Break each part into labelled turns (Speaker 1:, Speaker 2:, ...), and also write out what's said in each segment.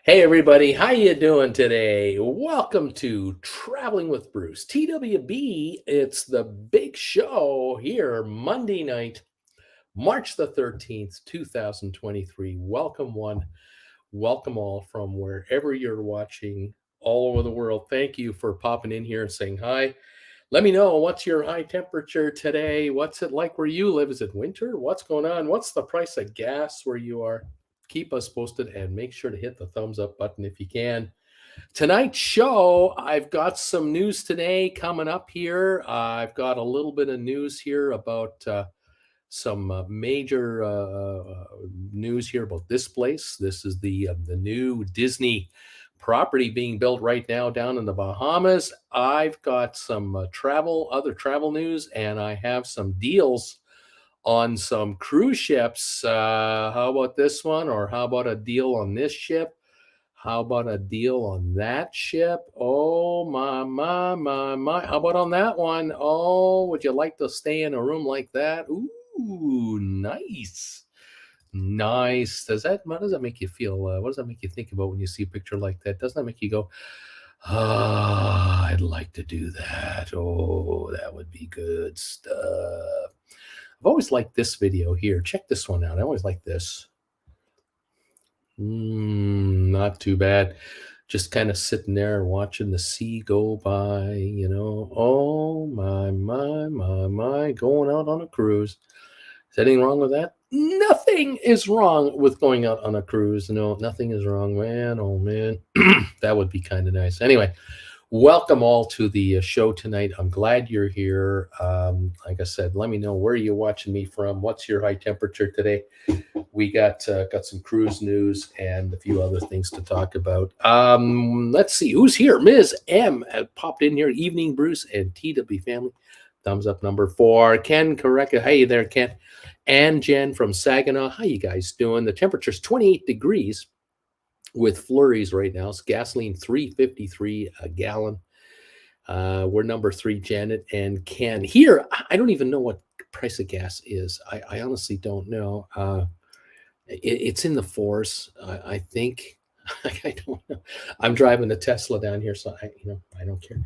Speaker 1: Hey everybody, how you doing today? Welcome to Traveling with Bruce. TWB, it's the big show here Monday night, March the 13th, 2023. Welcome one, welcome all from wherever you're watching all over the world. Thank you for popping in here and saying hi. Let me know, what's your high temperature today? What's it like where you live? Is it winter? What's going on? What's the price of gas where you are? Keep us posted and make sure to hit the thumbs up button if you can. Tonight's show, I've got some news today coming up here. I've got a little bit of news here about some major news here about this place. This is the new Disney property being built right now down in the Bahamas. I've got some other travel news, and I have some deals on some cruise ships. How about this one? Or how about a deal on this ship? How about a deal on that ship? Oh, my. How about on that one? Oh, would you like to stay in a room like that? Ooh, nice. Nice. What does that make you feel? What does that make you think about when you see a picture like that? Doesn't that make you go, ah, I'd like to do that. Oh, that would be good stuff. I've always liked this video here. Check this one out. I always like this. Not too bad. Just kind of sitting there watching the sea go by, you know. Oh, my, going out on a cruise. Is anything wrong with that? Nothing is wrong with going out on a cruise. No, nothing is wrong, man. Oh, man. That would be kind of nice. Anyway, welcome all to the show tonight. I'm glad you're here. Like I said, let me know where you're watching me from. What's your high temperature today? We got some cruise news and a few other things to talk about. Let's see who's here. Ms. M popped in here. Evening, Bruce and TW family. Thumbs up number 4. Ken Correcca. Hey there, Ken. And Jen from Saginaw. How you guys doing? The temperature's 28 degrees with flurries right now. It's gasoline $3.53 a gallon. We're number 3, Janet and Ken. Here, I don't even know what price of gas is. I honestly don't know. It's in the fours, I think. I don't know. I'm driving a Tesla down here, so I don't care.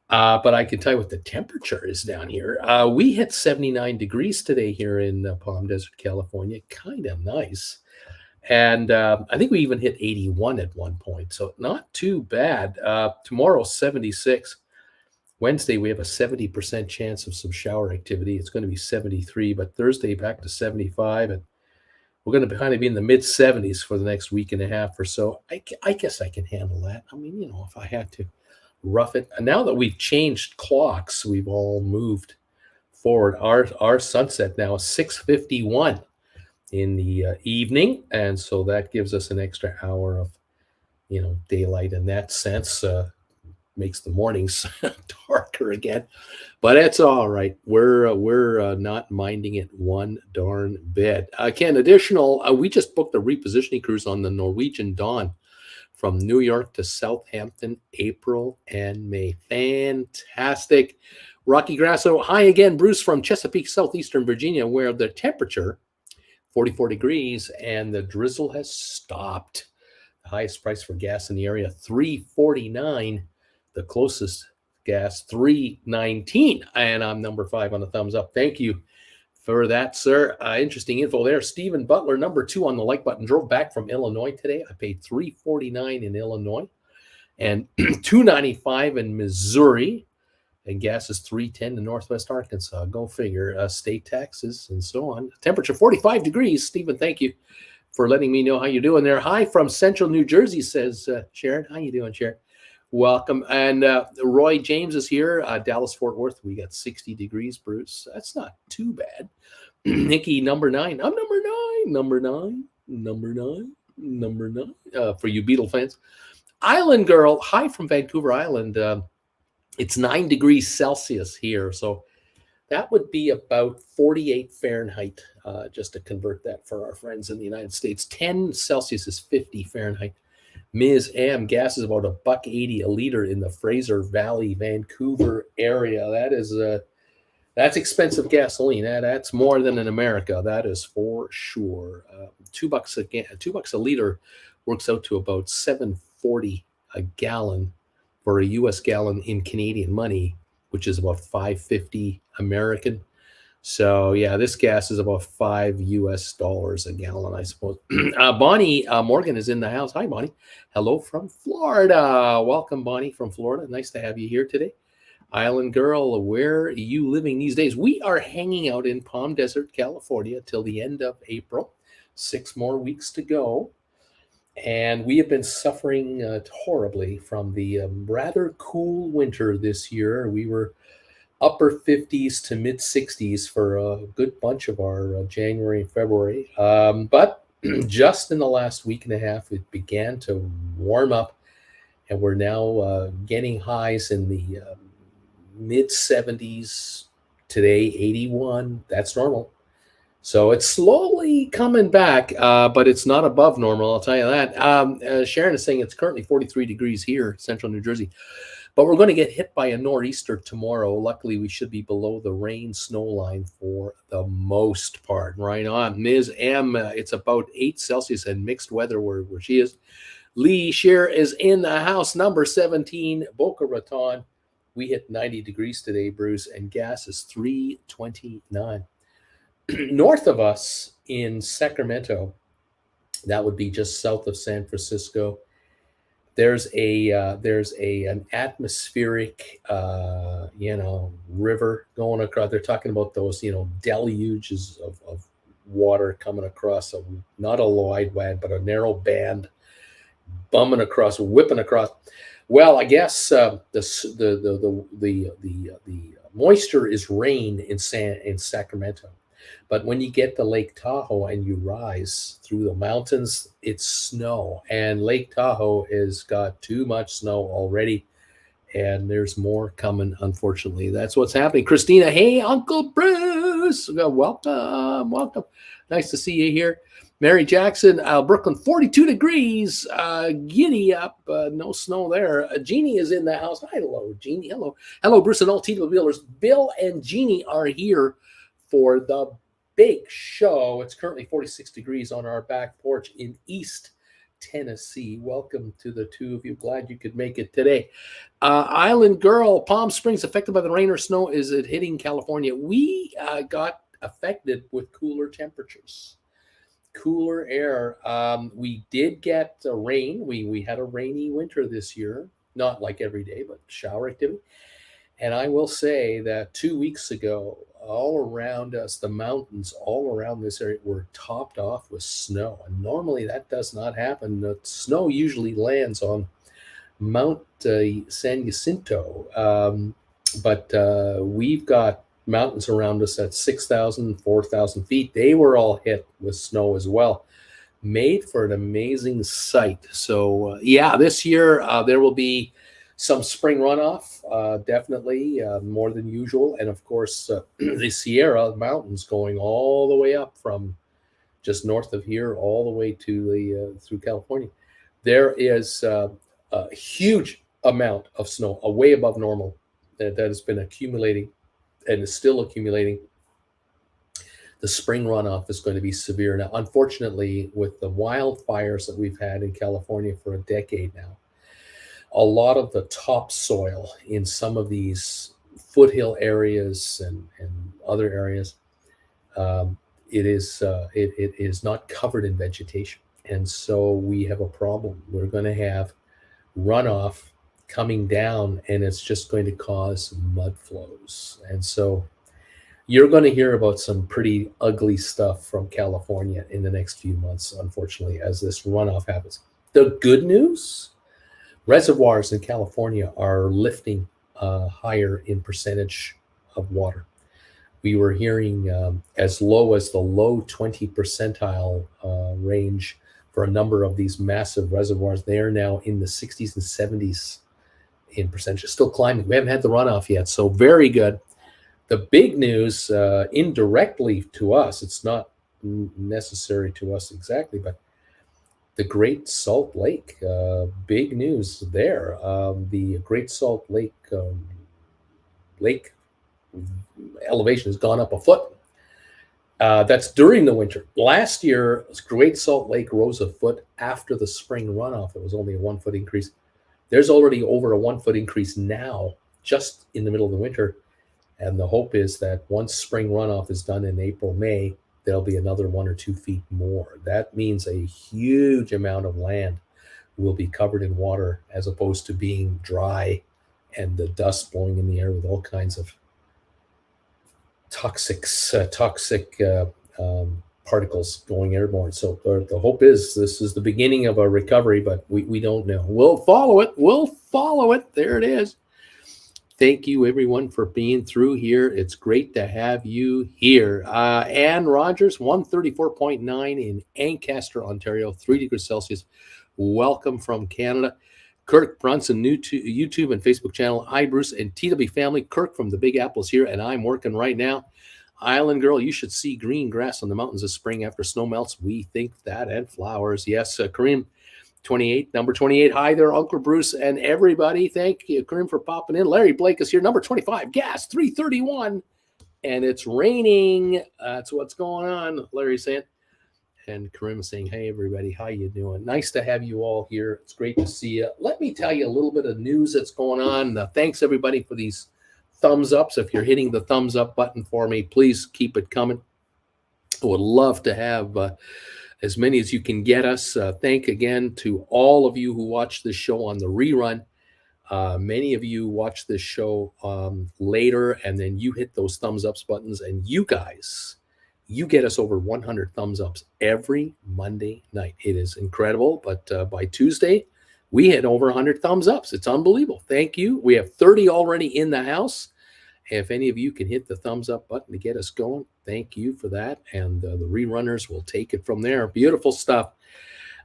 Speaker 1: But I can tell you what the temperature is down here. We hit 79 degrees today here in Palm Desert, California. Kind of nice. And I think we even hit 81 at one point, so not too bad. Tomorrow, 76. Wednesday, we have a 70% chance of some shower activity. It's going to be 73, but Thursday back to 75, and we're going to kind of be in the mid 70s for the next week and a half or so. I guess I can handle that. I mean, if I had to rough it. And now that we've changed clocks, we've all moved forward. Our sunset now is 6:51 in the evening, and so that gives us an extra hour of daylight in that sense. Makes the mornings darker again, but it's all right. We're not minding it one darn bit. Ken, additional, we just booked a repositioning cruise on the Norwegian Dawn from New York to Southampton, April and May. Fantastic. Rocky Grasso, hi again, Bruce from Chesapeake, Southeastern Virginia, where the temperature 44 degrees and the drizzle has stopped. The highest price for gas in the area, $3.49. The closest gas, $3.19. And I'm number 5 on the thumbs up. Thank you for that, sir. Interesting info there. Stephen Butler, number 2 on the like button, drove back from Illinois today. I paid $3.49 in Illinois and $2.95 in Missouri. And gas is $3.10 in Northwest Arkansas. Go figure. State taxes and so on. Temperature 45 degrees. Stephen, thank you for letting me know how you're doing there. Hi from Central New Jersey, says Sharon. How you doing, Sharon? Welcome. And Roy James is here. Dallas, Fort Worth. We got 60 degrees, Bruce. That's not too bad. Nikki, number 9. I'm number 9. Number 9. For you Beatle fans. Island Girl. Hi from Vancouver Island. It's 9 degrees Celsius here. So that would be about 48 Fahrenheit, just to convert that for our friends in the United States. 10 Celsius is 50 Fahrenheit. Ms. M, gas is about $1.80 a liter in the Fraser Valley, Vancouver area. That's expensive gasoline. That's more than in America. That is for sure. $2 a liter works out to about $7.40 a gallon for a US gallon in Canadian money, which is about $5.50 American. So yeah, this gas is about $5 a gallon, I suppose. Bonnie Morgan is in the house. Hi, Bonnie. Hello from Florida. Welcome, Bonnie from Florida. Nice to have you here today. Island Girl, where are you living these days? We are hanging out in Palm Desert, California till the end of April. 6 more weeks to go. And we have been suffering horribly from the rather cool winter this year. We were upper 50s to mid 60s for a good bunch of our January and February. But just in the last week and a half, it began to warm up, and we're now getting highs in the mid 70s. Today, 81. That's normal. So it's slowly coming back, but it's not above normal, I'll tell you that. Sharon is saying it's currently 43 degrees here, central New Jersey. But we're going to get hit by a nor'easter tomorrow. Luckily, we should be below the rain snow line for the most part. Right on. Ms. M, it's about 8 Celsius and mixed weather where she is. Lee Shear is in the house, number 17, Boca Raton. We hit 90 degrees today, Bruce, and gas is $3.29. North of us in Sacramento, that would be just south of San Francisco, there's an atmospheric river going across. They're talking about those deluges of water coming across not a wide band but a narrow band, whipping across. Well, I guess the moisture is rain in Sacramento. But when you get to Lake Tahoe and you rise through the mountains, it's snow. And Lake Tahoe has got too much snow already. And there's more coming, unfortunately. That's what's happening. Christina, hey, Uncle Bruce. Welcome. Nice to see you here. Mary Jackson, Brooklyn, 42 degrees. Giddy up. No snow there. Jeannie is in the house. Hello, Jeannie. Hello, Bruce and all T-Wheelers. Bill and Jeannie are here for the big show. It's currently 46 degrees on our back porch in East Tennessee. Welcome to the two of you. Glad you could make it today. Island Girl, Palm Springs, affected by the rain or snow. Is it hitting California? We got affected with cooler temperatures, cooler air. We did get rain. We had a rainy winter this year, not like every day, but shower activity. And I will say that 2 weeks ago, all around us, the mountains all around this area were topped off with snow. And normally that does not happen. The snow usually lands on Mount San Jacinto. But we've got mountains around us at 6,000, 4,000 feet. They were all hit with snow as well. Made for an amazing sight. So, this year there will be some spring runoff, definitely more than usual. And of course, the Sierra Mountains going all the way up from just north of here, all the way to through California. There is a huge amount of snow, way above normal, that has been accumulating and is still accumulating. The spring runoff is going to be severe. Now, unfortunately, with the wildfires that we've had in California for a decade now, a lot of the topsoil in some of these foothill areas and other areas, it is not covered in vegetation. And so we have a problem. We're going to have runoff coming down, and it's just going to cause mud flows. And so you're going to hear about some pretty ugly stuff from California in the next few months, unfortunately, as this runoff happens. The good news, reservoirs in California are lifting higher in percentage of water. We were hearing as low as the low 20 percentile range for a number of these massive reservoirs. They are now in the 60s and 70s in percentage, still climbing. We haven't had the runoff yet, so very good. The big news, indirectly to us, it's not necessary to us exactly, but the Great Salt Lake, big news there. The Great Salt Lake lake elevation has gone up a foot. That's during the winter. Last year, Great Salt Lake rose a foot after the spring runoff. It was only a 1 foot increase. There's already over a 1 foot increase now, just in the middle of the winter. And the hope is that once spring runoff is done in April, May, there'll be another 1 or 2 feet more. That means a huge amount of land will be covered in water as opposed to being dry and the dust blowing in the air with all kinds of toxic particles going airborne. So the hope is this is the beginning of a recovery, but we don't know. We'll follow it. We'll follow it. There it is. Thank you, everyone, for being through here. It's great to have you here. Ann Rogers, 134.9 in Ancaster, Ontario, 3 degrees Celsius. Welcome from Canada. Kirk Brunson, new to YouTube and Facebook channel. Hi, Bruce and TW family. Kirk from the Big Apples here, and I'm working right now. Island Girl, you should see green grass on the mountains this spring after snow melts. We think that, and flowers. Yes, Kareem, 28, number 28. Hi there, Uncle Bruce and everybody. Thank you, Kareem, for popping in. Larry Blake is here. Number 25, gas, 331. And it's raining. That's what's going on, Larry's saying. And Karim saying, hey, everybody, how you doing? Nice to have you all here. It's great to see you. Let me tell you a little bit of news that's going on. Thanks, everybody, for these thumbs ups. If you're hitting the thumbs up button for me, please keep it coming. I would love to have as many as you can get us. Thank again to all of you who watch this show on the rerun. Many of you watch this show later, and then you hit those thumbs ups buttons, and you guys, you get us over 100 thumbs ups every Monday night. It is incredible, but by Tuesday, we hit over 100 thumbs ups. It's unbelievable. Thank you. We have 30 already in the house. If any of you can hit the thumbs up button to get us going, thank you for that. And the rerunners will take it from there. Beautiful stuff.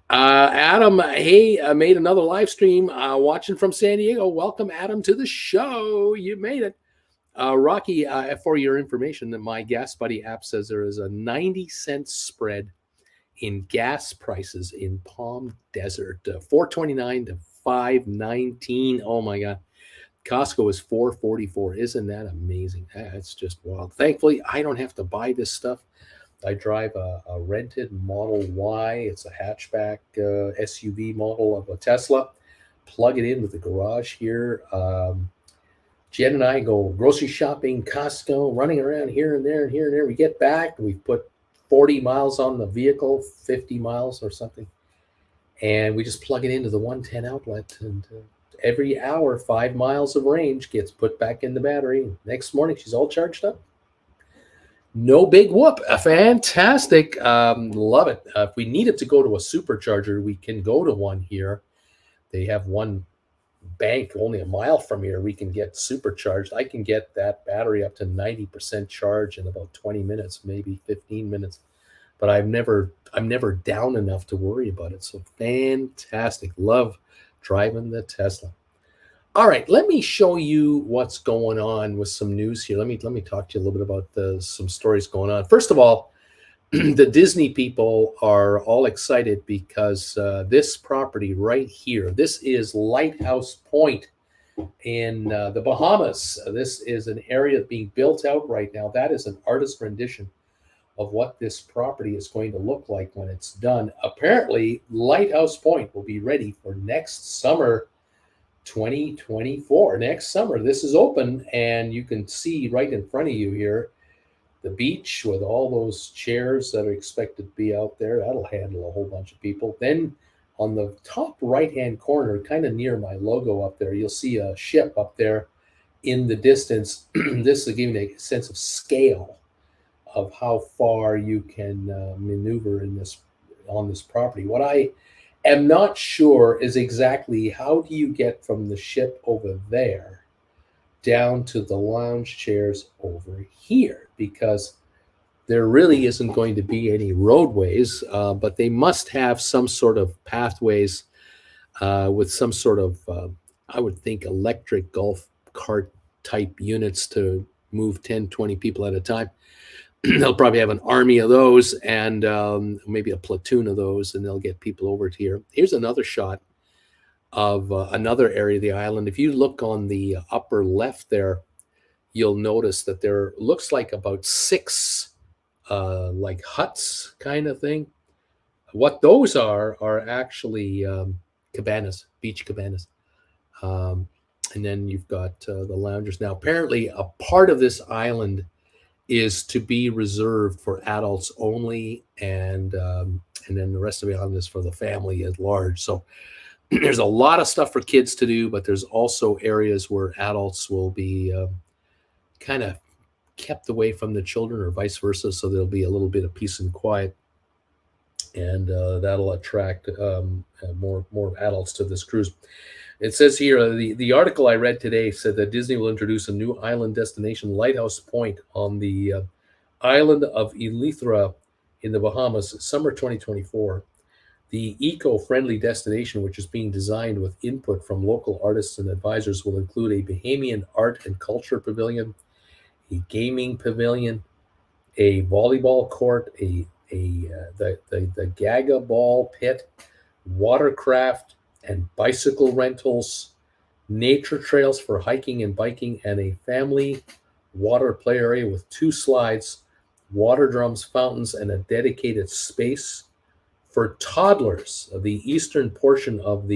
Speaker 1: Adam, hey, I made another live stream watching from San Diego. Welcome, Adam, to the show. You made it. Rocky, for your information, that my Gas Buddy app says there is a 90-cent spread in gas prices in Palm Desert, $4.29 to $5.19. Oh my God. Costco is $4.44. Isn't that amazing? That's just wild. Thankfully, I don't have to buy this stuff. I drive a rented Model Y. It's a hatchback SUV model of a Tesla. Plug it in with the garage here. Jen and I go grocery shopping, Costco, running around here and there and here and there. We get back. We put 40 miles on the vehicle, 50 miles or something. And we just plug it into the 110 outlet. And every hour, 5 miles of range gets put back in the battery. Next morning, she's all charged up. No big whoop. Fantastic. Love it. If we needed to go to a supercharger, we can go to one here. They have one bank only a mile from here. We can get supercharged. I can get that battery up to 90% charge in about 20 minutes, maybe 15 minutes. But I'm never down enough to worry about it. So fantastic. Love driving the Tesla. All right, let me show you what's going on with some news here. Let me talk to you a little bit about some stories going on. First of all, the Disney people are all excited because this property right here, this is Lighthouse Point in the Bahamas. This is an area being built out right now. That is an artist rendition of what this property is going to look like when it's done. Apparently, Lighthouse Point will be ready for next summer, 2024. Next summer, this is open, and you can see right in front of you here the beach with all those chairs that are expected to be out there. That'll handle a whole bunch of people. Then on the top right-hand corner, kind of near my logo up there, you'll see a ship up there in the distance. This will give you a sense of scale of how far you can maneuver on this property. What I am not sure is exactly how do you get from the ship over there down to the lounge chairs over here, because there really isn't going to be any roadways, but they must have some sort of pathways with some sort of, I would think, electric golf cart type units to move 10, 20 people at a time. They'll probably have an army of those and maybe a platoon of those, and they'll get people over to here. Here's another shot of another area of the island. If you look on the upper left there, you'll notice that there looks like about 6 like huts kind of thing. What those are actually cabanas, beach cabanas. Um, and then you've got the loungers. Now, apparently, a part of this island is to be reserved for adults only, and then the rest of the island is for the family at large. So there's a lot of stuff for kids to do, but there's also areas where adults will be kind of kept away from the children, or vice versa. So there'll be a little bit of peace and quiet, and that'll attract more adults to this cruise. It says here, the article I read today said that Disney will introduce a new island destination, Lighthouse Point, on the island of Eleuthera in the Bahamas, summer 2024. The eco-friendly destination, which is being designed with input from local artists and advisors, will include a Bahamian art and culture pavilion, a gaming pavilion, a volleyball court, the Gaga ball pit, watercraft and bicycle rentals, nature trails for hiking and biking, and a family water play area with 2 slides, water drums, fountains, and a dedicated space for toddlers. The eastern portion of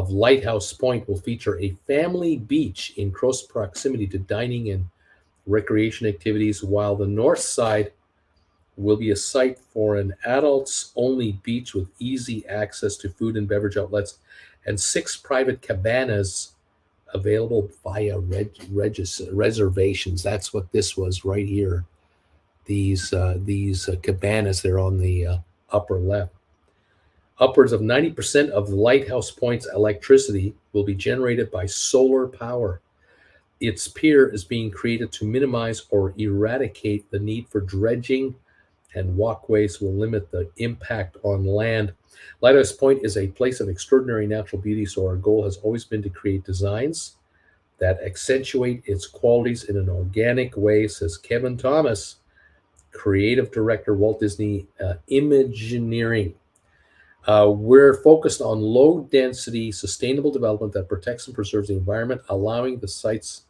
Speaker 1: Lighthouse Point will feature a family beach in close proximity to dining and recreation activities, while the north side will be a site for an adults-only beach with easy access to food and beverage outlets and 6 private cabanas available via reservations. That's what this was right here. These cabanas, they're on the upper left. Upwards of 90% of the Lighthouse Point's electricity will be generated by solar power. Its pier is being created to minimize or eradicate the need for dredging, and walkways will limit the impact on land. Lighthouse Point is a place of extraordinary natural beauty, so our goal has always been to create designs that accentuate its qualities in an organic way, says Kevin Thomas, creative director, Walt Disney Imagineering. We're focused on low-density, sustainable development that protects and preserves the environment, allowing the site's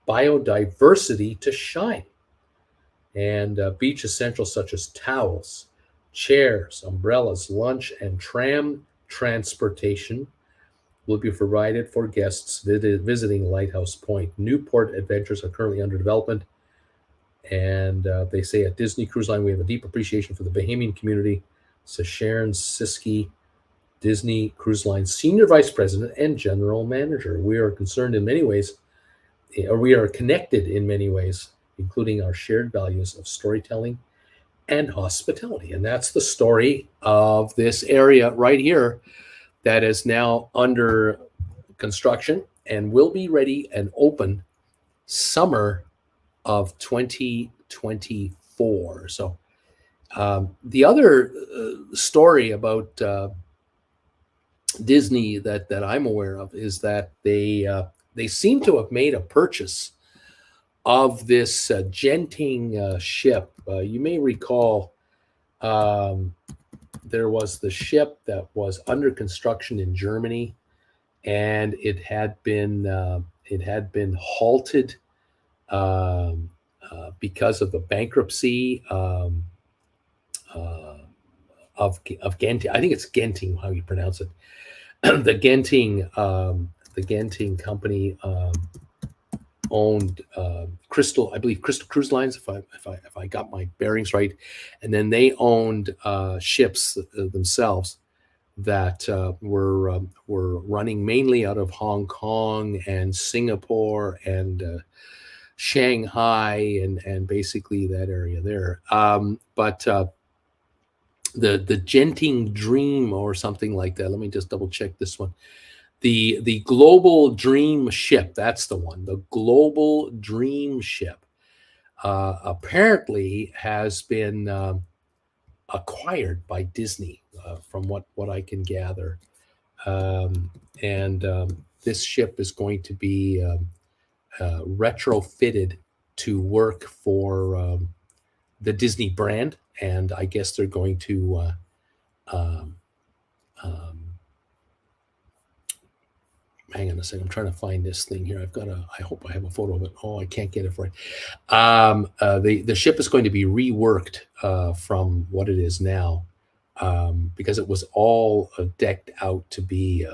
Speaker 1: biodiversity to shine. And beach essentials such as towels, chairs, umbrellas, lunch, and tram transportation will be provided for guests visiting Lighthouse Point. Newport adventures are currently under development, and they say at Disney Cruise Line, we have a deep appreciation for the Bahamian community, says Sharon Siskey, Disney Cruise Line Senior Vice President and General Manager. We are concerned in many ways, or we are connected in many ways, including our shared values of storytelling and hospitality. And that's the story of this area right here that is now under construction and will be ready and open summer of 2024. So the other story about Disney that I'm aware of is that they seem to have made a purchase of this Genting ship. You may recall there was the ship that was under construction in Germany, and it had been halted because of the bankruptcy of Genting. I think it's Genting, how you pronounce it. The Genting company owned Crystal, I believe Crystal Cruise Lines, if I got my bearings right, and then they owned ships themselves that were running mainly out of Hong Kong and Singapore and Shanghai and basically that area there. But the Genting Dream or something like that. Let me just double check this one. The Global Dream Ship, that's the one. The Global Dream Ship apparently has been acquired by Disney, from what I can gather. This ship is going to be retrofitted to work for the Disney brand, and I guess they're going to hang on a second. I'm trying to find this thing here. I hope I have a photo of it. Oh, I can't get it for it. The ship is going to be reworked from what it is now, because it was all decked out to be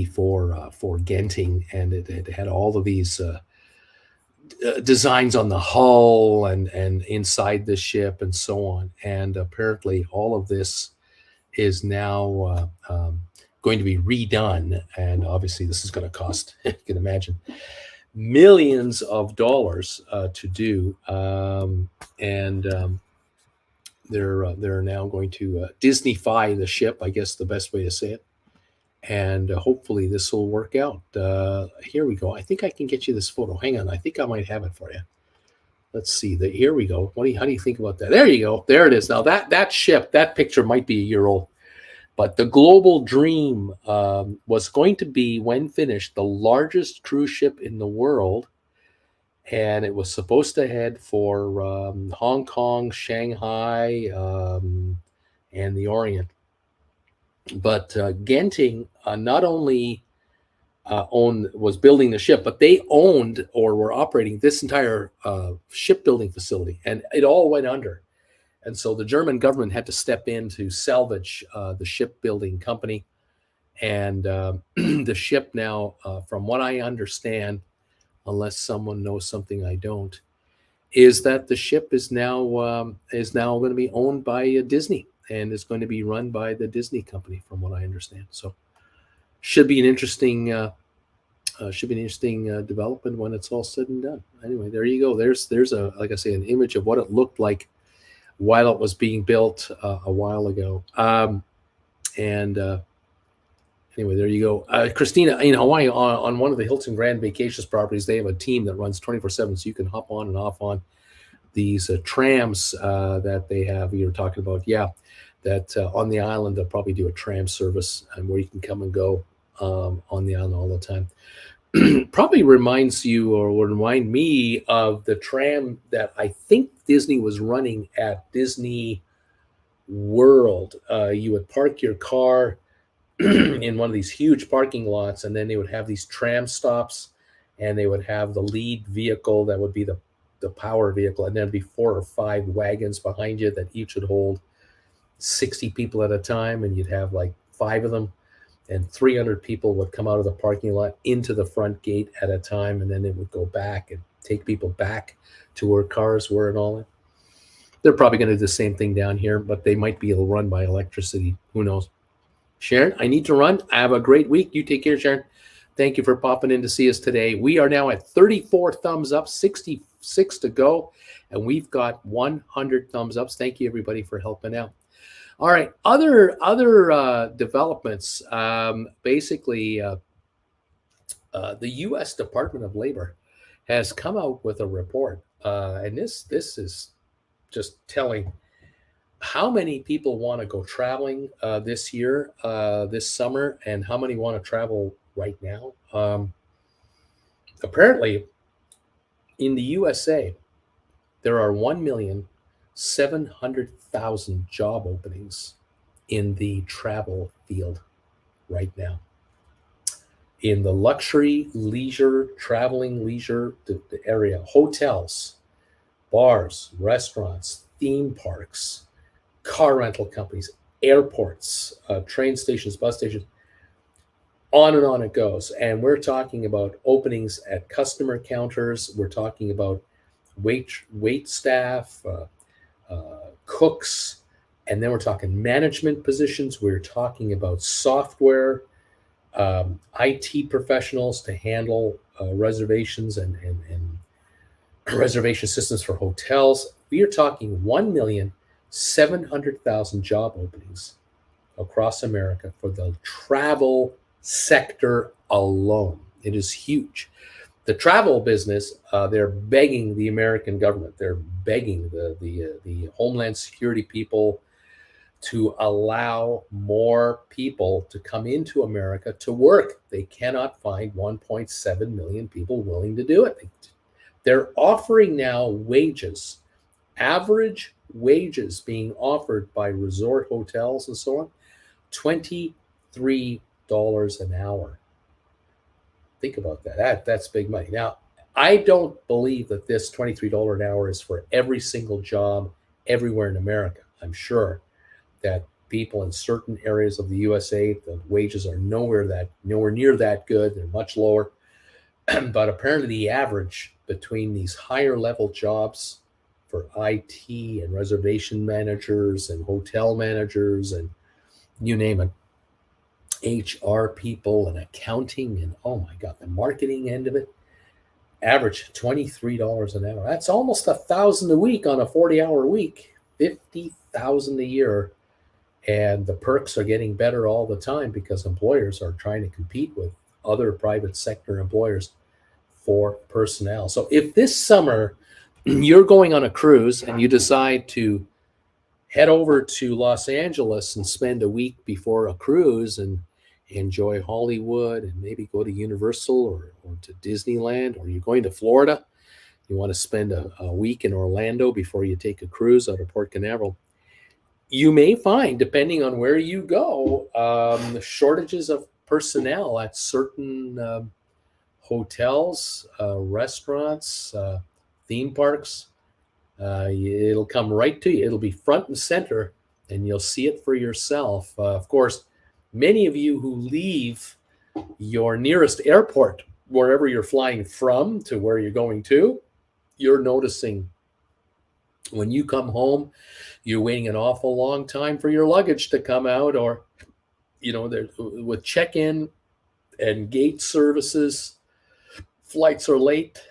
Speaker 1: for Genting, and it had all of these designs on the hull and inside the ship and so on. And apparently, all of this is now going to be redone, and obviously, this is going to cost, you can imagine, millions of dollars to do. They're now going to Disneyfy the ship, I guess the best way to say it, and hopefully this will work out. Here we go. I think I can get you this photo. Hang on, I think I might have it for you. Let's see. Here we go. How do you think about that? There you go. There it is. Now that ship, that picture might be a year old, but the Global Dream was going to be, when finished, the largest cruise ship in the world. And it was supposed to head for Hong Kong, Shanghai, and the Orient. But Genting not only was building the ship, but they owned or were operating this entire shipbuilding facility, and it all went under. And so the German government had to step in to salvage the shipbuilding company. And the ship now, from what I understand, unless someone knows something I don't, is that the ship is now going to be owned by Disney, and is going to be run by the Disney company, from what I understand. So should be an interesting development when it's all said and done. Anyway, there you go. There's a, like I say, an image of what it looked like while it was being built a while ago. Anyway, there you go. Christina, in Hawaii, on one of the Hilton Grand Vacations properties, they have a team that runs 24/7, so you can hop on and off on these trams that they have. You're talking about, that on the island, they'll probably do a tram service where you can come and go on the island all the time. Probably reminds you, or would remind me, of the tram that I think Disney was running at Disney World. You would park your car in one of these huge parking lots, and then they would have these tram stops, and they would have the lead vehicle that would be the power vehicle, and there'd be 4 or 5 wagons behind you that each would hold 60 people at a time, and you'd have like 5 of them, and 300 people would come out of the parking lot into the front gate at a time, and then it would go back and take people back to where cars were and all that. They're probably going to do the same thing down here, but they might be able to run by electricity. Who knows? Sharon, I need to run. Have a great week. You take care, Sharon. Thank you for popping in to see us today. We are now at 34 thumbs up, 66 to go, and we've got 100 thumbs ups. Thank you, everybody, for helping out. All right, other developments. Basically, the U.S. Department of Labor has come out with a report, and this is just telling how many people want to go traveling this year, this summer, and how many want to travel right now. Apparently, in the USA, there are 1,700,000 job openings in the travel field right now. In the luxury, traveling leisure area, hotels, bars, restaurants, theme parks, car rental companies, airports, train stations, bus stations, on and on it goes. And we're talking about openings at customer counters. We're talking about wait staff, cooks, and then we're talking management positions. We're talking about software, IT professionals to handle reservations and reservation systems for hotels. We are talking 1,700,000 job openings across America for the travel sector alone. It is huge. The travel business, they're begging the American government, they're begging the Homeland Security people to allow more people to come into America to work. They cannot find 1.7 million people willing to do it. They're offering now wages, average wages being offered by resort hotels and so on, $23 an hour. Think about that. That's big money. Now, I don't believe that this $23 an hour is for every single job everywhere in America. I'm sure that people in certain areas of the USA, the wages are nowhere near that good. They're much lower. But apparently the average between these higher level jobs for IT and reservation managers and hotel managers and you name it, HR people and accounting and oh my God, the marketing end of it, average $23 an hour. That's almost $1,000 a week on a 40-hour week, $50,000 a year. And the perks are getting better all the time because employers are trying to compete with other private sector employers for personnel. So if this summer you're going on a cruise and you decide to head over to Los Angeles and spend a week before a cruise and enjoy Hollywood and maybe go to Universal or to Disneyland, or you're going to Florida, you want to spend a week in Orlando before you take a cruise out of Port Canaveral, you may find, depending on where you go, shortages of personnel at certain hotels, restaurants, theme parks. It'll come right to you. It'll be front and center, and you'll see it for yourself. Of course, many of you who leave your nearest airport, wherever you're flying from to where you're going to, you're noticing when you come home, you're waiting an awful long time for your luggage to come out, or, with check-in and gate services, flights are late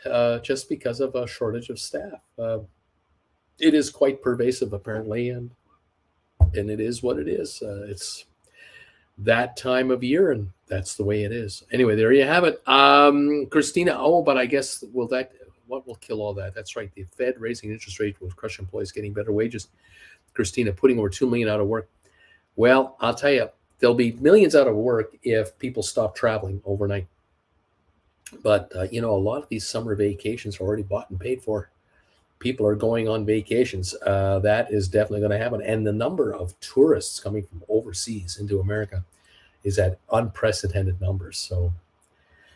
Speaker 1: just because of a shortage of staff. It is quite pervasive, apparently, and it is what it is. It's that time of year, and that's the way it is. Anyway, there you have it. Christina, but I guess what will kill all that? That's right. The Fed raising interest rates will crush employees getting better wages. Christina, putting over 2 million out of work. Well, I'll tell you, there'll be millions out of work if people stop traveling overnight. But, a lot of these summer vacations are already bought and paid for. People are going on vacations. That is definitely going to happen. And the number of tourists coming from overseas into America is at unprecedented numbers. So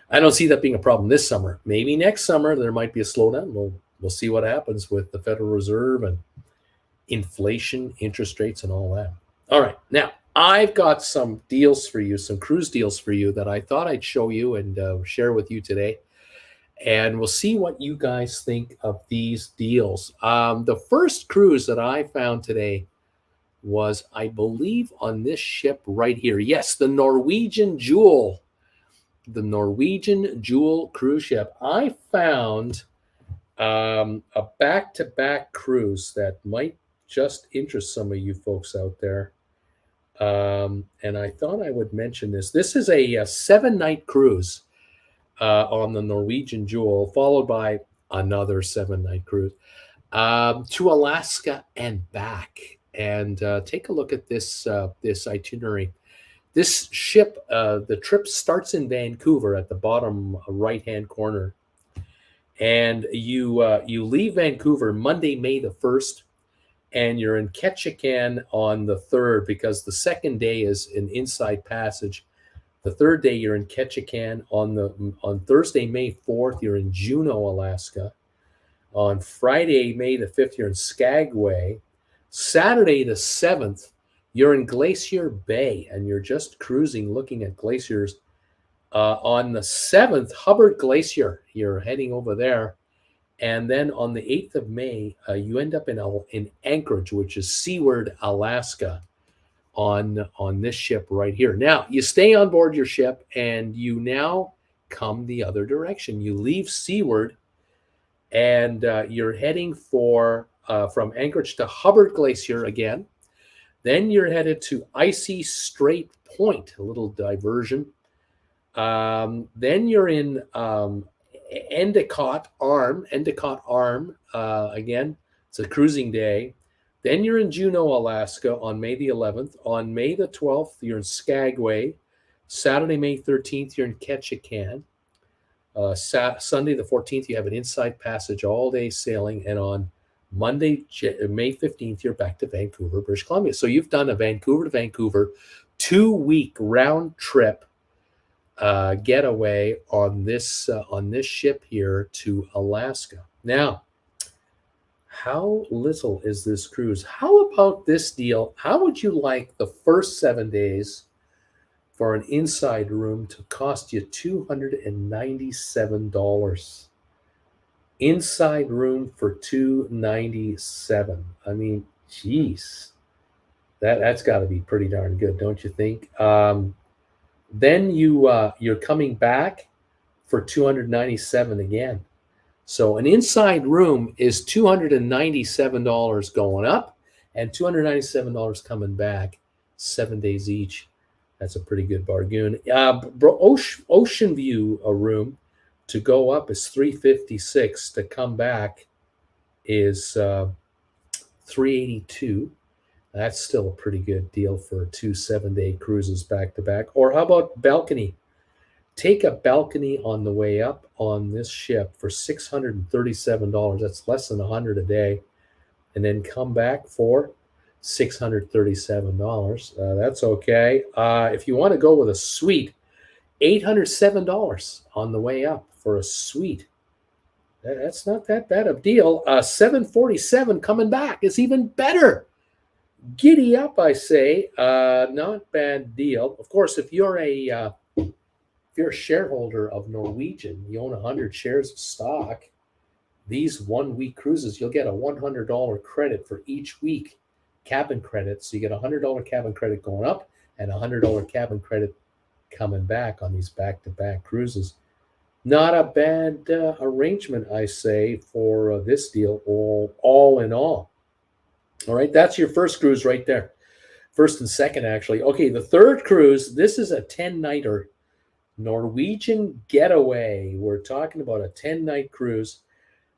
Speaker 1: I don't see that being a problem this summer. Maybe next summer there might be a slowdown. We'll see what happens with the Federal Reserve and inflation, interest rates, and all that. All right. Now, I've got some deals for you, some cruise deals for you that I thought I'd show you and share with you today. And we'll see what you guys think of these deals. The first cruise that I found today was, I believe, on this ship right here. Yes, the Norwegian Jewel. The Norwegian Jewel cruise ship. I found a back-to-back cruise that might just interest some of you folks out there. And I thought I would mention this. This is a 7-night cruise on the Norwegian Jewel, followed by another 7-night cruise to Alaska and back. And take a look at this itinerary. This ship, the trip starts in Vancouver at the bottom right-hand corner. And you leave Vancouver Monday, May the 1st, and you're in Ketchikan on the 3rd, because the second day is an inside passage. The third day you're in Ketchikan. On Thursday, May 4th, you're in Juneau, Alaska. On Friday, May the 5th, you're in Skagway. Saturday the 7th, you're in Glacier Bay, and you're just cruising, looking at glaciers. On the 7th, Hubbard Glacier, you're heading over there. And then on the 8th of May, you end up in Anchorage, which is Seward, Alaska, on this ship right here. Now, you stay on board your ship, and you now come the other direction. You leave Seward, and you're heading from Anchorage to Hubbard Glacier again. Then you're headed to Icy Strait Point, a little diversion. Then you're in Endicott Arm. Again, it's a cruising day. Then you're in Juneau, Alaska on May the 11th. On May the 12th, you're in Skagway. Saturday, May 13th, you're in Ketchikan. Sunday the 14th, you have an inside passage all day sailing. And on Monday, May 15th, you're back to Vancouver, British Columbia. So you've done a Vancouver to Vancouver 2-week round trip getaway on this ship here to Alaska. Now, how little is this cruise? How about this deal? How would you like the first 7 days for an inside room to cost you $297? Inside room for $297. I mean, geez, that's got to be pretty darn good, don't you think? Then you're coming back for $297 again. So an inside room is $297 going up and $297 coming back, 7 days each. That's a pretty good bargain. Ocean View a room to go up is $356. To come back is $382. That's still a pretty good deal for 2 7-day cruises back to back. Or how about balcony? Take a balcony on the way up on this ship for $637. That's less than $100 a day. And then come back for $637. That's okay. If you want to go with a suite, $807 on the way up for a suite. That's not that bad of a deal. $747 coming back is even better. Giddy up, I say. Not bad deal. Of course, if you're a shareholder of Norwegian, you own 100 shares of stock, these 1 week cruises, you'll get a $100 credit for each week, cabin credit. So you get a $100 cabin credit going up and a $100 cabin credit coming back on these back-to-back cruises. Not a bad arrangement, I say, for this deal, all in all. All right, that's your first cruise right there. First and second, actually. Okay, the third cruise, this is a 10-nighter Norwegian Getaway. We're talking about a 10-night cruise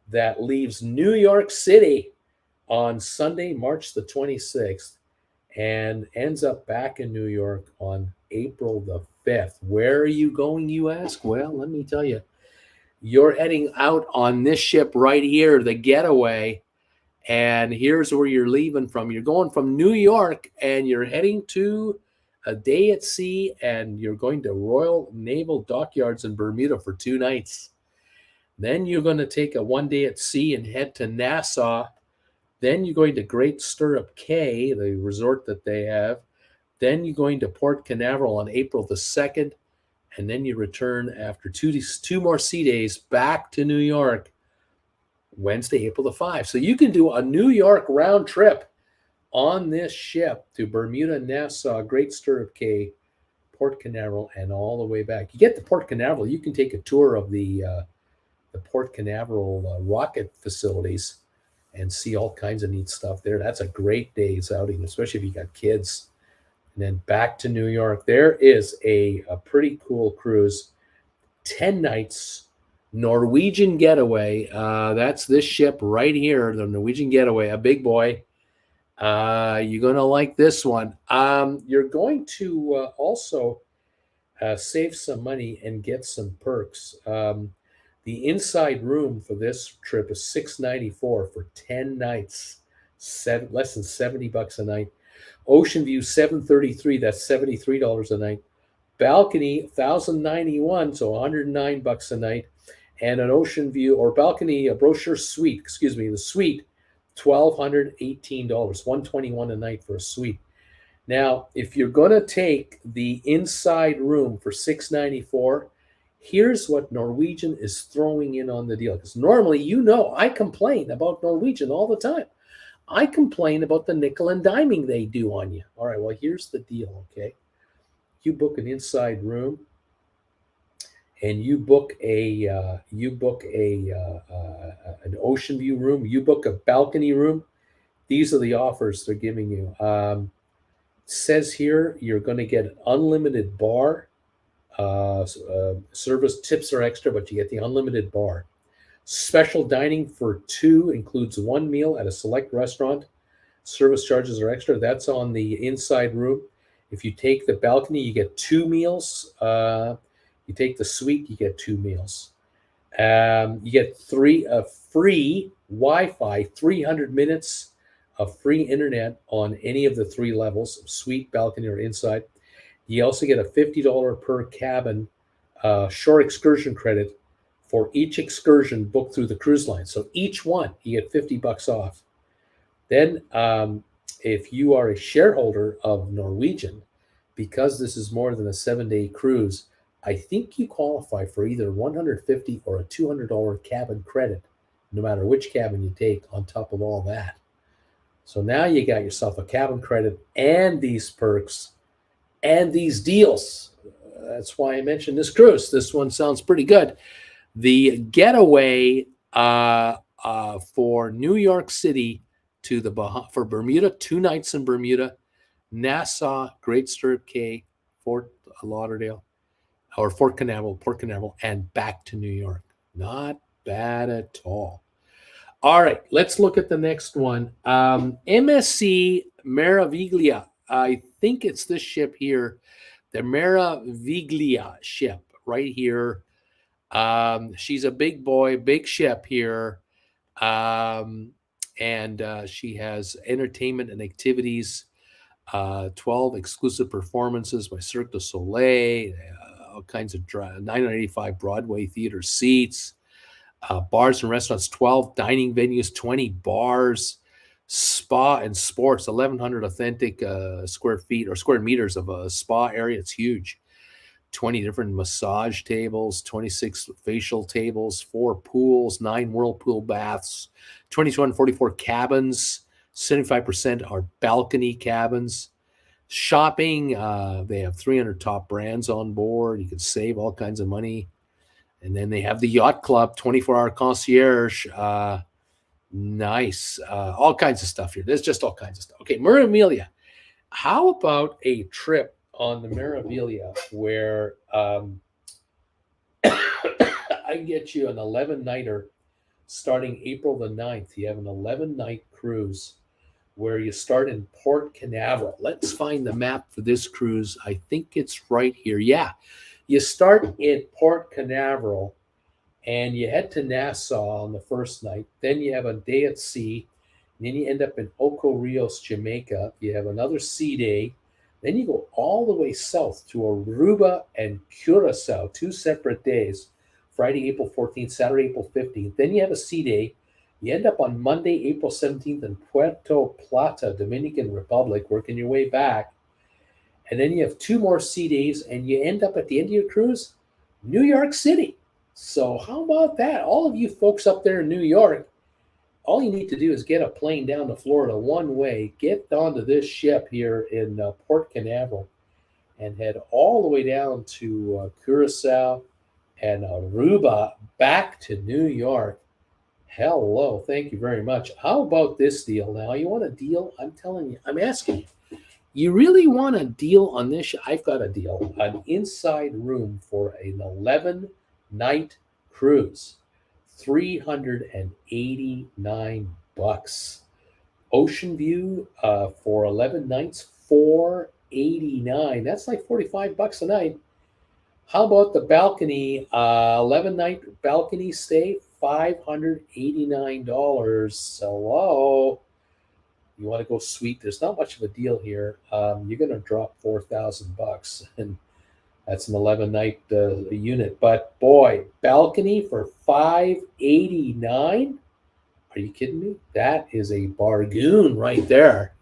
Speaker 1: that leaves New York City on Sunday, March the 26th, and ends up back in New York on April the 5th. Where are you going, you ask? Well, let me tell you. You're heading out on this ship right here, the Getaway, and here's where you're leaving from. You're going from New York, and you're heading to a day at sea, and you're going to Royal Naval Dockyards in Bermuda for 2 nights. Then you're going to take a 1 day at sea and head to Nassau. Then you're going to Great Stirrup Cay, the resort that they have. Then you're going to Port Canaveral on April the 2nd. And then you return after two more sea days back to New York, Wednesday, April the 5th. So you can do a New York round trip on this ship to Bermuda, Nassau, Great Stirrup Cay, Port Canaveral, and all the way back. You get to Port Canaveral, you can take a tour of the Port Canaveral rocket facilities and see all kinds of neat stuff there. That's a great day's outing, especially if you got kids. And then back to New York. There is a pretty cool cruise, 10 nights, Norwegian Getaway. That's this ship right here, the Norwegian Getaway, a big boy. You're going to like this one. You're going to also save some money and get some perks. The inside room for this trip is $694 for 10 nights, less than $70 a night. Ocean View $733, that's $73 a night. Balcony $1,091, so $109 a night. And an Ocean View or balcony, a brochure suite, the suite, $1,218, $121 a night for a suite. Now, if you're going to take the inside room for $694, here's what Norwegian is throwing in on the deal. Because normally, I complain about Norwegian all the time. I complain about the nickel and diming they do on you. All right, well, here's the deal, okay? You book an inside room, and you book an Ocean View room. You book a balcony room. These are the offers they're giving you. Says here you're going to get an unlimited bar. Service tips are extra, but you get the unlimited bar. Special dining for 2 includes 1 meal at a select restaurant. Service charges are extra. That's on the inside room. If you take the balcony, you get 2 meals. You take the suite, you get 2 meals. You get free Wi-Fi, 300 minutes of free internet on any of the 3 levels, suite, balcony, or inside. You also get a $50 per cabin shore excursion credit for each excursion booked through the cruise line. So each one, you get $50 off. Then, if you are a shareholder of Norwegian, because this is more than a 7-day cruise, I think you qualify for either $150 or a $200 cabin credit, no matter which cabin you take, on top of all that. So now you got yourself a cabin credit and these perks and these deals. That's why I mentioned this cruise. This one sounds pretty good. The getaway for New York City to for Bermuda, 2 nights in Bermuda, Nassau, Great Stirrup Cay, Fort Lauderdale, or Port Canaveral, and back to New York. Not bad at all. All right, let's look at the next one. MSC Meraviglia. I think it's this ship here, the Meraviglia ship right here. She's a big boy, big ship here. And she has entertainment and activities, 12 exclusive performances by Cirque du Soleil, all kinds of 985 Broadway theater seats, bars and restaurants, 12 dining venues, 20 bars, spa and sports, 1,100 authentic square feet or square meters of a spa area. It's huge. 20 different massage tables, 26 facial tables, 4 pools, 9 whirlpool baths, 2,244 cabins, 75% are balcony cabins. Shopping, they have 300 top brands on board. You can save all kinds of money. And then they have the yacht club, 24-hour concierge. Nice. All kinds of stuff here. There's just all kinds of stuff. Okay, Meraviglia. How about a trip on the Meraviglia where I get you an 11-nighter starting April the 9th. You have an 11-night cruise where you start in Port Canaveral. Let's find the map for this cruise. I think it's right here. Yeah. You start in Port Canaveral and you head to Nassau on the first night. Then you have a day at sea. And then you end up in Ocho Rios, Jamaica. You have another sea day. Then you go all the way south to Aruba and Curacao, 2 separate days, Friday, April 14th, Saturday, April 15th. Then you have a sea day. You end up on Monday, April 17th in Puerto Plata, Dominican Republic, working your way back. And then you have 2 more sea days, and you end up at the end of your cruise, New York City. So how about that? All of you folks up there in New York, all you need to do is get a plane down to Florida one way, get onto this ship here in Port Canaveral, and head all the way down to Curacao and Aruba back to New York. Hello, thank you very much. How about this deal now? You want a deal? I'm telling you, I'm asking you. You really want a deal on this? I've got a deal, an inside room for an 11-night cruise. $389. Ocean view for 11 nights, $489. That's like $45 a night. How about the balcony? 11-night balcony stay, $589. Hello. You want to go suite? There's not much of a deal here. You're going to drop $4,000, and that's an 11-night unit. But boy, balcony for $589? Are you kidding me? That is a bargain right there.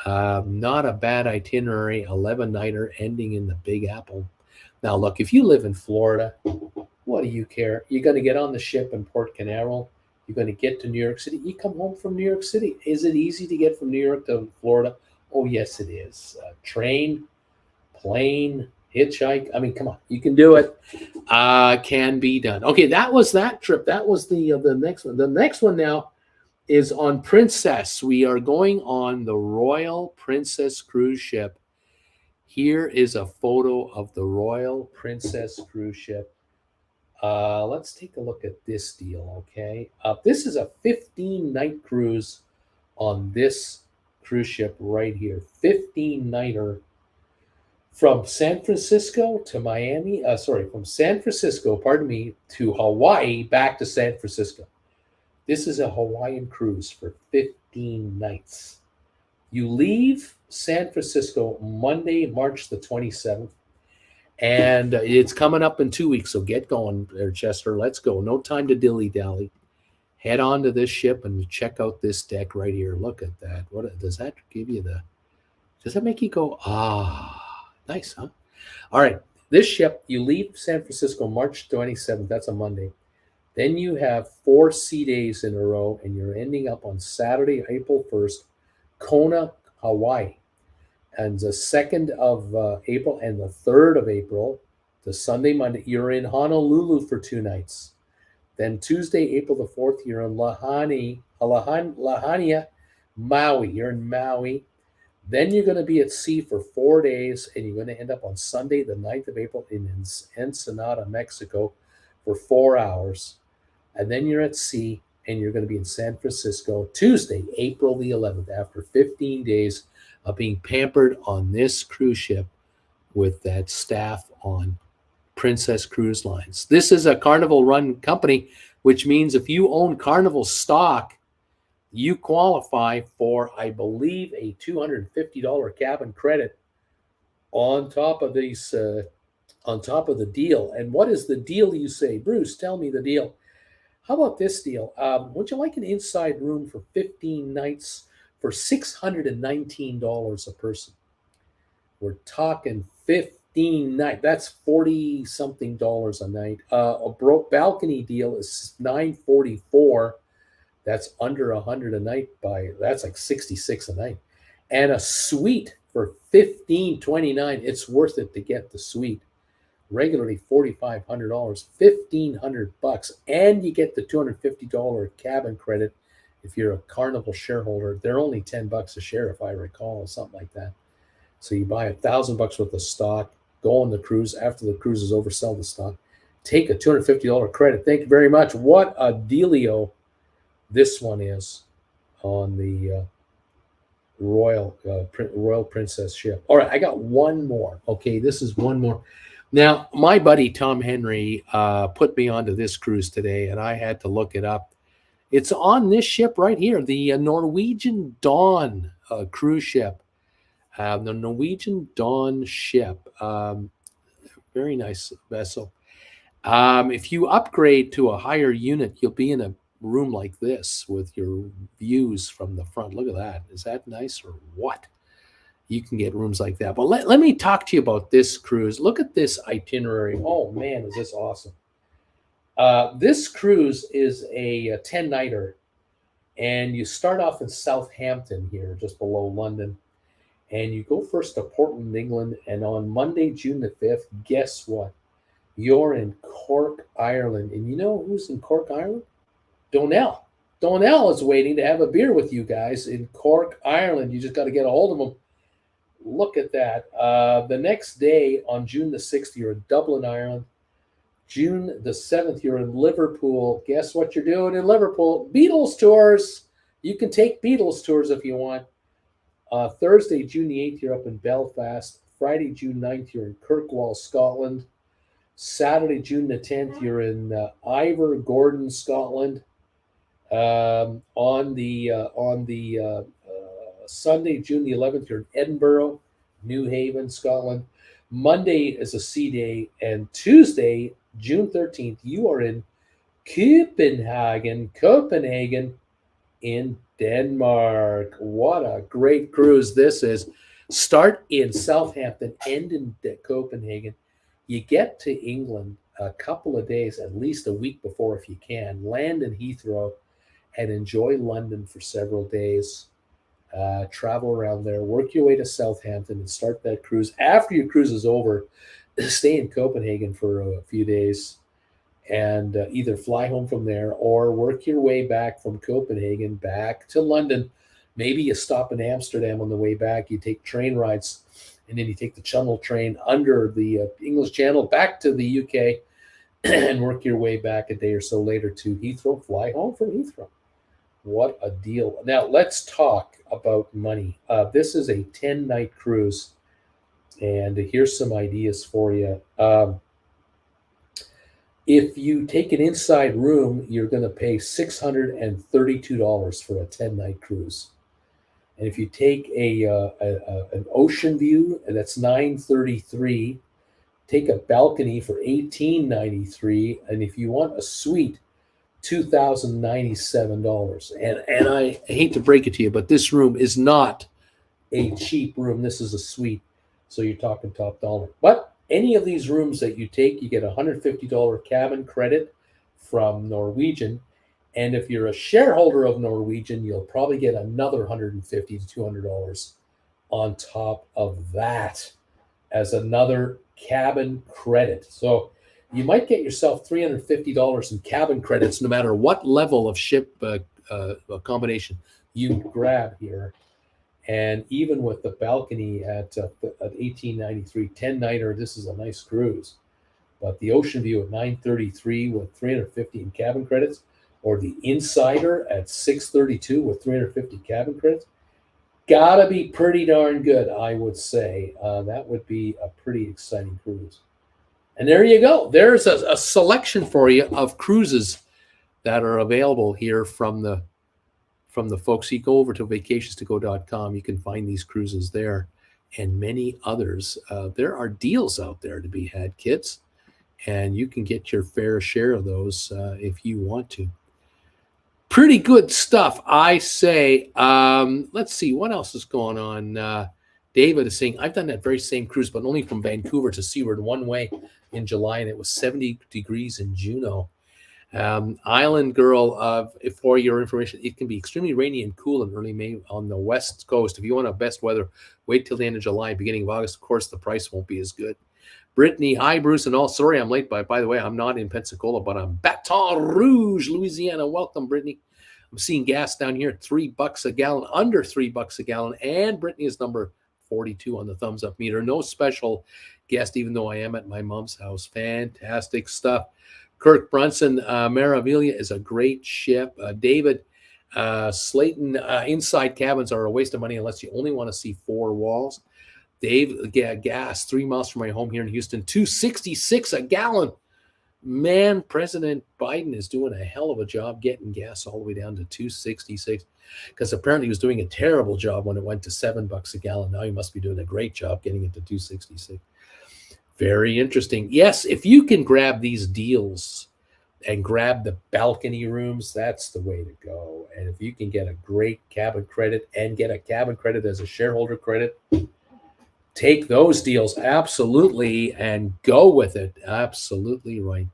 Speaker 1: Not a bad itinerary, 11-nighter ending in the Big Apple. Now, look, if you live in Florida, what do you care? You're going to get on the ship in Port Canaveral. You're going to get to New York City. You come home from New York City. Is it easy to get from New York to Florida? Oh, yes, it is. Train, plane, hitchhike. I mean, come on. You can do it. Can be done. Okay, that was that trip. That was the next one. The next one now is on Princess. We are going on the Royal Princess cruise ship. Here is a photo of the Royal Princess cruise ship. Let's take a look at this deal, okay? This is a 15-night cruise on this cruise ship right here. 15-nighter from San Francisco to Miami. From San Francisco, to Hawaii, back to San Francisco. This is a Hawaiian cruise for 15 nights. You leave San Francisco Monday, March the 27th, And it's coming up in 2 weeks. So get going there, Chester. Let's go. No time to dilly-dally. Head on to this ship and check out this deck right here. Look at that. What does that give you? Does that make you go, nice, huh? All right. This ship, you leave San Francisco March 27th. That's a Monday. Then you have 4 sea days in a row, and you're ending up on Saturday, April 1st, Kona, Hawaii. And the 2nd of April and the 3rd of April, the Sunday, Monday, you're in Honolulu for 2 nights. Then Tuesday, April the 4th, you're in Lahaina, Maui. You're in Maui. Then you're going to be at sea for 4 days, and you're going to end up on Sunday, the 9th of April, in Ensenada, Mexico, for 4 hours. And then you're at sea, and you're going to be in San Francisco Tuesday, April the 11th, after 15 days of being pampered on this cruise ship with that staff on Princess Cruise Lines. This is a Carnival-run company, which means if you own Carnival stock, you qualify for, I believe, a $250 cabin credit on top of these, on top of the deal. And what is the deal, you say? Bruce, tell me the deal. How about this deal? Would you like an inside room for 15 nights for $619 a person? We're talking 15 nights. That's 40 something dollars a night. A balcony deal is $944. That's under 100 a night. That's like 66 a night. And a suite for $1,529. It's worth it to get the suite. Regularly $4,500, $1,500, and you get the $250 cabin credit if you're a Carnival shareholder. They're only $10 a share, if I recall, or something like that. So you buy $1,000 worth of stock, go on the cruise. After the cruise is over, sell the stock, take a $250 credit. Thank you very much. What a dealio this one is on the Royal Princess ship. All right, I got one more. Okay, this is one more. Now, my buddy Tom Henry put me onto this cruise today, and I had to look it up. It's on this ship right here, the Norwegian Dawn cruise ship. The Norwegian Dawn ship. Very nice vessel. If you upgrade to a higher unit, you'll be in a room like this with your views from the front. Look at that. Is that nice or what? You can get rooms like that. But let me talk to you about this cruise. Look at this itinerary. Oh, man, is this awesome. This cruise is a 10-nighter, and you start off in Southampton here, just below London, and you go first to Portland, England, and on Monday, June the 5th, guess what? You're in Cork, Ireland. And you know who's in Cork, Ireland? Donnell. Donnell is waiting to have a beer with you guys in Cork, Ireland. You just got to get a hold of them. Look at that. The next day, on June the 6th, you're in Dublin, Ireland. June the 7th, you're in Liverpool. Guess what you're doing in Liverpool? Beatles tours. You can take Beatles tours if you want. Thursday, June the 8th, you're up in Belfast. Friday, June 9th, you're in Kirkwall, Scotland. Saturday, June the 10th, you're in Ivor Gordon, Scotland. On the Sunday, June the 11th, you're in Edinburgh, New Haven, Scotland. Monday is a sea day, and Tuesday, June 13th, you are in Copenhagen in Denmark. What a great cruise this is. Start in Southampton, end in Copenhagen. You get to England a couple of days, at least a week before if you can. Land in Heathrow and enjoy London for several days. Travel around there, work your way to Southampton and start that cruise. After your cruise is over, stay in Copenhagen for a few days and either fly home from there or work your way back from Copenhagen back to London. Maybe you stop in Amsterdam on the way back. You take train rides, and then you take the Channel train under the English Channel back to the UK and work your way back a day or so later to Heathrow, fly home from Heathrow. What a deal. Now, let's talk about money. This is a 10-night cruise, and here's some ideas for you. If you take an inside room, you're going to pay $632 for a 10-night cruise. And if you take an ocean view, that's $933. take a balcony for $1,893, and if you want a suite, $2,097. And I hate to break it to you, but this room is not a cheap room. This is a suite, so you're talking top dollar. But any of these rooms that you take, you get a $150 cabin credit from Norwegian. And if you're a shareholder of Norwegian, you'll probably get another $150 to $200 on top of that as another cabin credit. So you might get yourself $350 in cabin credits no matter what level of ship accommodation you grab here. And even with the balcony at $1,893, 10-nighter, this is a nice cruise. But the Ocean View at $933 with $350 in cabin credits, or the Insider at $632 with $350 cabin credits, gotta be pretty darn good, I would say. That would be a pretty exciting cruise. And there you go. There's a selection for you of cruises that are available here from the folks. You go over to vacations2go.com. You can find these cruises there and many others. There are deals out there to be had, kids, and you can get your fair share of those if you want to. Pretty good stuff, I say. Let's see, what else is going on? David is saying, I've done that very same cruise, but only from Vancouver to Seward one way in July, and it was 70 degrees in Juneau. Island Girl, for your information, it can be extremely rainy and cool in early May on the west coast. If you want best weather, wait till the end of July, beginning of August. Of course, the price won't be as good. Brittany, hi, Bruce, and all. Sorry I'm late, but by the way, I'm not in Pensacola, but I'm Baton Rouge, Louisiana. Welcome, Brittany. I'm seeing gas down here, $3 a gallon, under $3 a gallon, and Brittany is number 42 on the thumbs up meter. No special guest, even though I am at my mom's house. Fantastic stuff. Kirk Brunson, Meraviglia is a great ship. David Slayton, inside cabins are a waste of money unless you only want to see four walls. Dave, gas 3 miles from my home here in Houston, $2.66 a gallon. Man, President Biden is doing a hell of a job getting gas all the way down to $2.66, because apparently he was doing a terrible job when it went to $7 a gallon. Now he must be doing a great job getting it to $2.66. Very interesting. Yes, if you can grab these deals and grab the balcony rooms, that's the way to go. And if you can get a great cabin credit and get a cabin credit as a shareholder credit, take those deals, absolutely, and go with it. Absolutely right.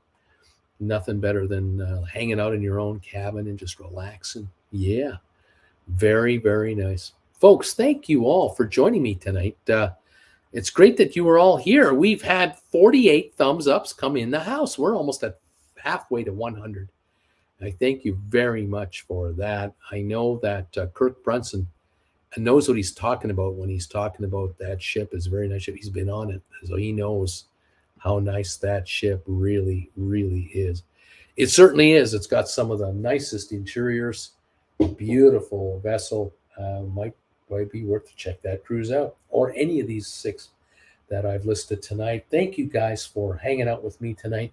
Speaker 1: Nothing better than hanging out in your own cabin and just relaxing. Yeah, very, very nice. Folks, thank you all for joining me tonight. It's great that you were all here. We've had 48 thumbs ups come in the house. We're almost at halfway to 100. I thank you very much for that. I know that Kirk Brunson knows what he's talking about when he's talking about that ship. Is a very nice ship. He's been on it, so he knows how nice that ship really, really is. It certainly is. It's got some of the nicest interiors. Beautiful vessel. Might be worth to check that cruise out, or any of these 6 that I've listed tonight. Thank you guys for hanging out with me tonight.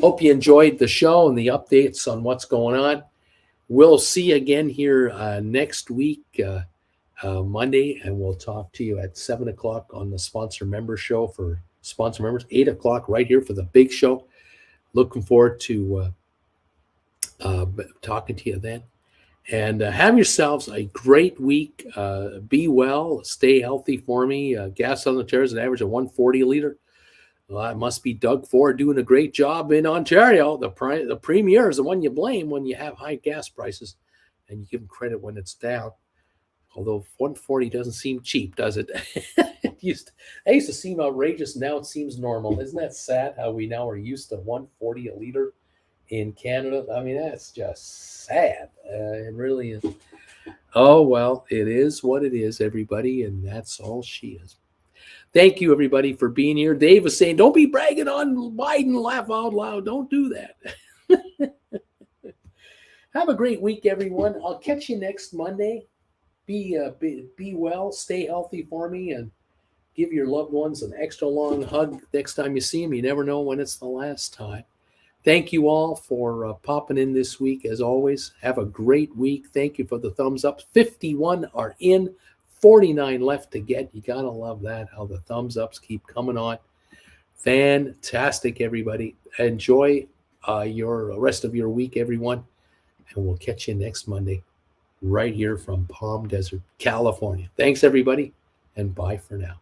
Speaker 1: Hope you enjoyed the show and the updates on what's going on. We'll see you again here next week, Monday, and we'll talk to you at 7 o'clock on the sponsor member show for sponsor members, 8 o'clock right here for the big show. Looking forward to talking to you then. And have yourselves a great week. Be well, stay healthy for me. Gas on the chairs, an average of 140 a liter. Well, that must be Doug Ford doing a great job in Ontario. The premier is the one you blame when you have high gas prices, and you give him credit when it's down. Although 140 doesn't seem cheap, does it? I used to seem outrageous. Now it seems normal. Isn't that sad how we now are used to 140 a liter in Canada? I mean, that's just sad. It really is. Oh, well, it is what it is, everybody, and that's all she is. Thank you, everybody, for being here. Dave was saying, don't be bragging on Biden. Laugh out loud. Don't do that. Have a great week, everyone. I'll catch you next Monday. Be well, stay healthy for me, and give your loved ones an extra long hug next time you see them. You never know when it's the last time. Thank you all for popping in this week. As always, have a great week. Thank you for the thumbs up. 51 are in, 49 left to get. You got to love that, how the thumbs ups keep coming on. Fantastic, everybody. Enjoy your rest of your week, everyone. And we'll catch you next Monday right here from Palm Desert, California. Thanks, everybody, and bye for now.